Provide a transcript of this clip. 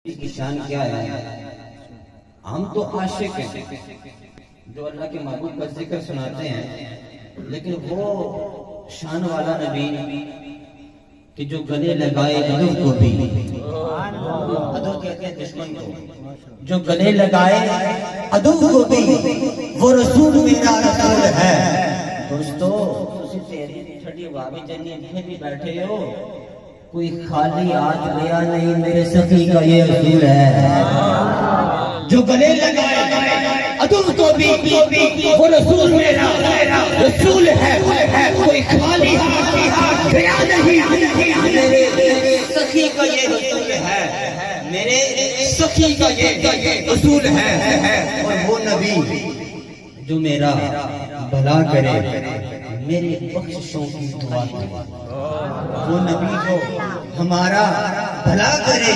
کی شان کیا ہے؟ ہم تو عاشق ہیں جو اللہ کے محبوب کا ذکر سناتے ہیں، لیکن وہ شان والا نبی کہ جو گلے لگائے عدو کو بھی، عدو کہتے ہیں دشمن کو، جو گلے لگائے عدو کو بھی وہ رسول میرا رسول ہے۔ دوستو چھٹی وابی جنی اتنے بھی بیٹھے ہو، کوئی خالی آج لیا نہیں، میرے سخی کا یہ رسول ہے جو گلے لگائے عدو کو بھی وہ رسول میرا رسول ہے، کوئی خالی ہاتھ گیا نہیں، میرے سخی کا یہ رسول ہے، میرے سخی کا یہ رسول ہے۔ اور وہ نبی جو میرا بھلا کرے، میرے بخششوں کی دعا کرے، وہ نبی جو ہمارا بھلا کرے،